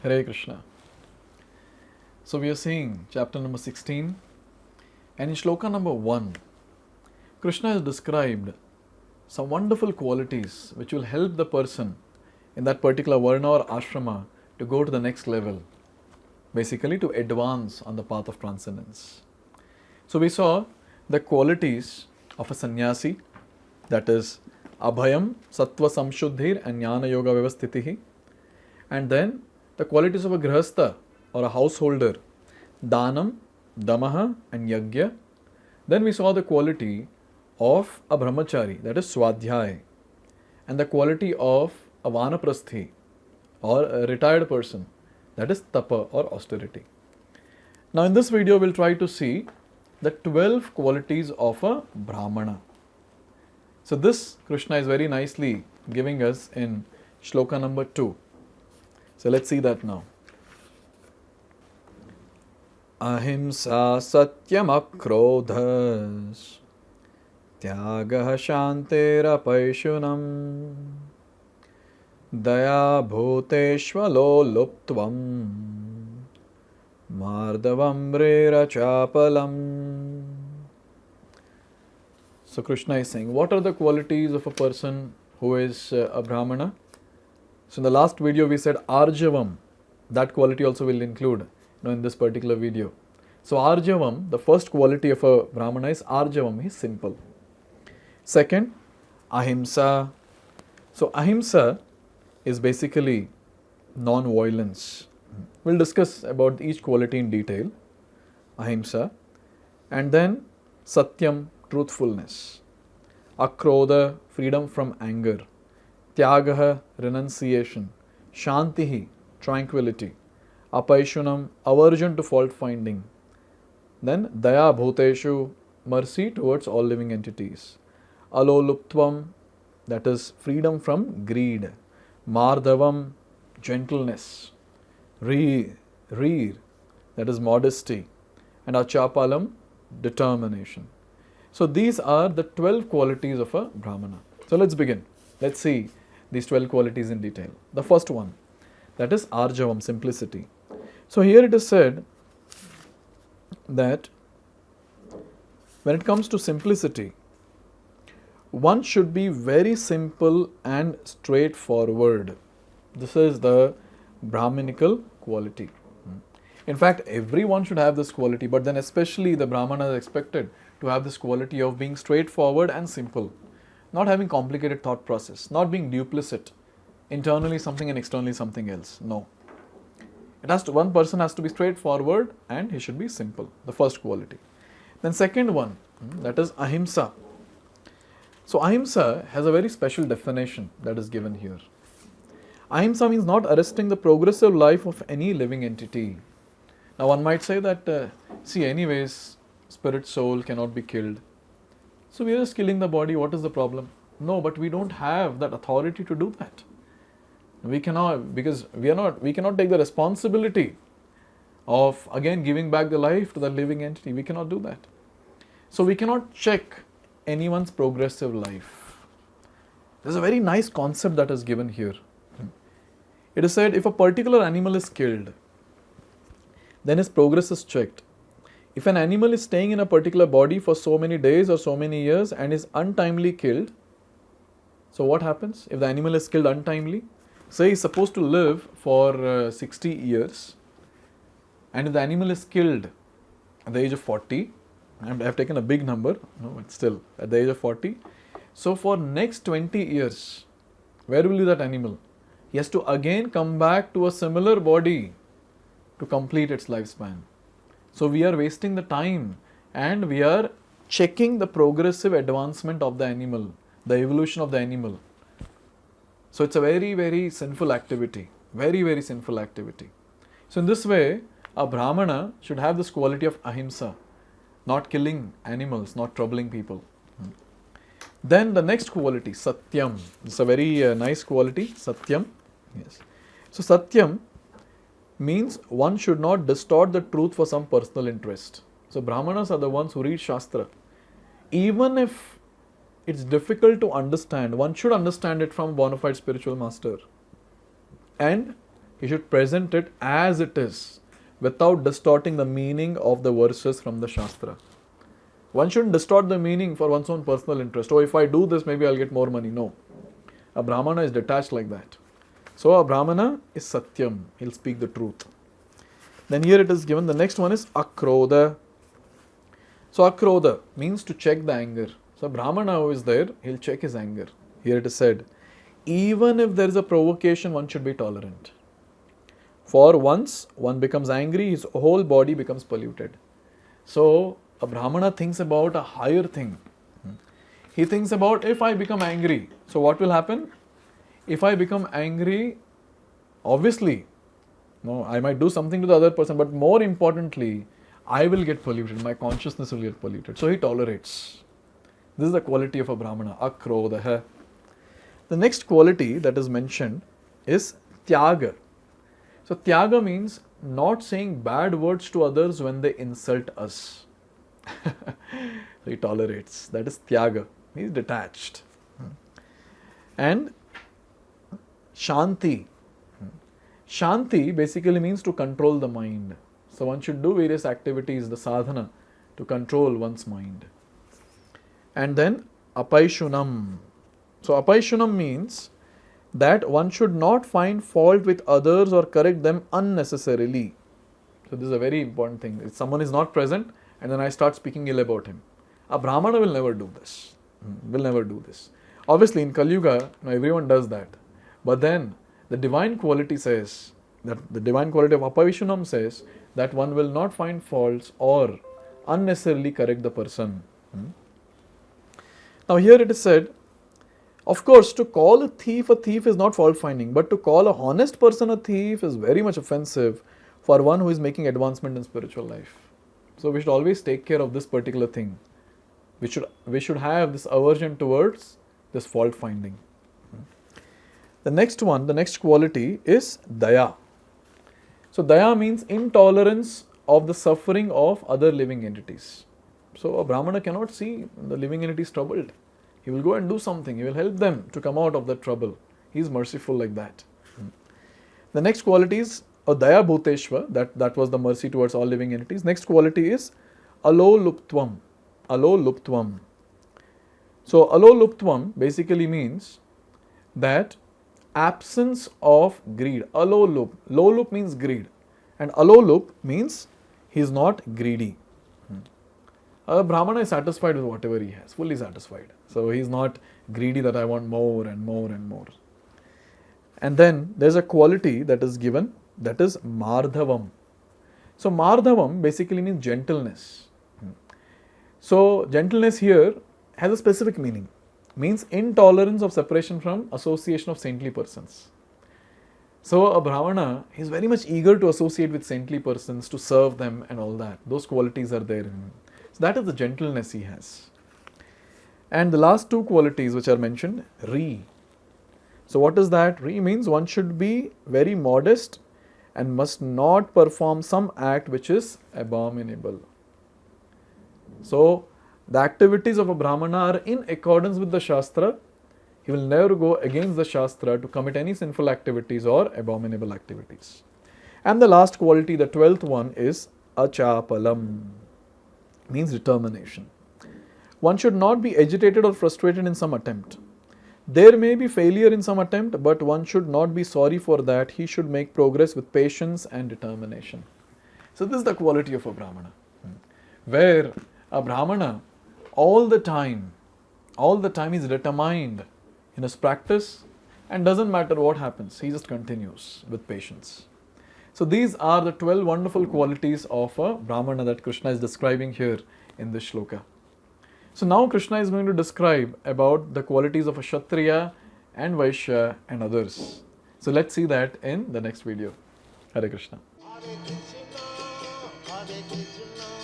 Hare Krishna. So we are seeing chapter number 16, and in Shloka number 1, Krishna has described some wonderful qualities which will help the person in that particular varna or ashrama to go to the next level, basically to advance on the path of transcendence. So we saw the qualities of a sannyasi, that is abhayam, sattva samshuddhir and jnana yoga vyavasthitihi, and then the qualities of a grihastha or a householder, danam, damaha and yagya. Then we saw the quality of a brahmachari, that is swadhyay, and the quality of a vanaprasthi or a retired person, that is tapa or austerity. Now in this video we'll try to see the 12 qualities of a brahmana. So this Krishna is very nicely giving us in Shloka number 2. So let's see that now. Ahimsa satyam akrodhas tyagah shantera paishunam daya bhuteshvalo luptvam mardavam rera chapalam. So Krishna is saying, what are the qualities of a person who is a brahmana? So in the last video we said arjavam, that quality also will include in this particular video. So arjavam, the first quality of a brahmana is arjavam, he is simple. Second, ahimsa. So ahimsa is basically non-violence. We'll discuss about each quality in detail. Ahimsa. And then satyam, truthfulness. Akrodha, freedom from anger. Tyagaha, renunciation. Shantihi, tranquility. Apaishunam, aversion to fault finding. Then daya bhuteshu, mercy towards all living entities. Aloluptvam, that is freedom from greed. Mardhavam, gentleness. Reer, that is modesty. And achapalam, determination. So these are the 12 qualities of a brahmana. So let's begin. Let's see these 12 qualities in detail. The first one, that is arjavam, simplicity. So here it is said that when it comes to simplicity, one should be very simple and straightforward. This is the brahminical quality. In fact, everyone should have this quality, but then especially the brahmana is expected to have this quality of being straightforward and simple, not having complicated thought process, not being duplicit, internally something and externally something else. No. One person has to be straightforward and he should be simple, the first quality. Then second one, that is ahimsa. So ahimsa has a very special definition that is given here. Ahimsa means not arresting the progressive life of any living entity. Now one might say that, anyways, spirit, soul cannot be killed. So we are just killing the body, what is the problem? No, but we don't have that authority to do that. We cannot, because we cannot take the responsibility of again giving back the life to the living entity. We cannot do that. So we cannot check anyone's progressive life. There's a very nice concept that is given here. It is said if a particular animal is killed, then his progress is checked. If an animal is staying in a particular body for so many days or so many years and is untimely killed, so what happens if the animal is killed untimely? Say he is supposed to live for 60 years, and if the animal is killed at the age of 40, I have taken a big number, but still at the age of 40, so for next 20 years, where will be that animal? He has to again come back to a similar body to complete its lifespan. So we are wasting the time and we are checking the progressive advancement of the animal, the evolution of the animal. So it's a very, very sinful activity. Very, very sinful activity. So in this way, a brahmana should have this quality of ahimsa, not killing animals, not troubling people. Then the next quality, satyam. It's a very nice quality, satyam. Yes. So satyam means one should not distort the truth for some personal interest. So brahmanas are the ones who read Shastra. Even if it's difficult to understand, one should understand it from a bona fide spiritual master. And he should present it as it is, without distorting the meaning of the verses from the Shastra. One shouldn't distort the meaning for one's own personal interest. Oh, if I do this, maybe I'll get more money. No. A Brahmana is detached like that. So a Brahmana is Satyam. He'll speak the truth. Then here it is given, the next one is Akrodha. So Akrodha means to check the anger. So a Brahmana who is there, he'll check his anger. Here it is said, even if there is a provocation, one should be tolerant. For once one becomes angry, his whole body becomes polluted. So a Brahmana thinks about a higher thing. He thinks about, if I become angry, so what will happen? If I become angry, obviously, no, I might do something to the other person, but more importantly, I will get polluted. My consciousness will get polluted. So he tolerates. This is the quality of a Brahmana, akrodha. The next quality that is mentioned is tyaga. So tyaga means not saying bad words to others when they insult us. So he tolerates. That is tyaga. He is detached. And shanti. Shanti basically means to control the mind. So one should do various activities, the sadhana, to control one's mind. And then apaishunam. So apaishunam means that one should not find fault with others or correct them unnecessarily. So this is a very important thing. If someone is not present and then I start speaking ill about him, a Brahmana will never do this. Will never do this. Obviously in Kali Yuga, everyone does that. But then the divine quality says, that the divine quality of apaishunam says that one will not find faults or unnecessarily correct the person. Now here it is said, of course, to call a thief is not fault finding, but to call a honest person a thief is very much offensive for one who is making advancement in spiritual life. So we should always take care of this particular thing. We should have this aversion towards this fault finding. The next one, the next quality is daya. So daya means intolerance of the suffering of other living entities. So a Brahmana cannot see the living entities troubled. He will go and do something. He will help them to come out of that trouble. He is merciful like that. The next quality is daya bhuteshva. That was the mercy towards all living entities. Next quality is aloluptvam. Aloluptvam. So aloluptvam basically means that absence of greed. Alolup. Lolup means greed. And alolup means he is not greedy. A Brahmana is satisfied with whatever he has, fully satisfied. So he is not greedy that I want more and more and more. And then there is a quality that is given, that is mardhavam. So mardhavam basically means gentleness. So gentleness here has a specific meaning. Means intolerance of separation from association of saintly persons. So a Brahmana is very much eager to associate with saintly persons, to serve them and all that. Those qualities are there in him. So that is the gentleness he has. And the last two qualities which are mentioned, Ri. So what is that? Ri means one should be very modest and must not perform some act which is abominable. So the activities of a Brahmana are in accordance with the Shastra. He will never go against the Shastra to commit any sinful activities or abominable activities. And the last quality, the 12th one, is achapalam. Means determination. One should not be agitated or frustrated in some attempt. There may be failure in some attempt, but one should not be sorry for that. He should make progress with patience and determination. So this is the quality of a Brahmana. Where a Brahmana all the time is determined in his practice, and doesn't matter what happens, he just continues with patience. So these are the 12 wonderful qualities of a Brahmana that Krishna is describing here in this shloka. So now Krishna is going to describe about the qualities of a Kshatriya and Vaishya and others. So let's see that in the next video. Hare Krishna. Hare Krishna, Hare Krishna.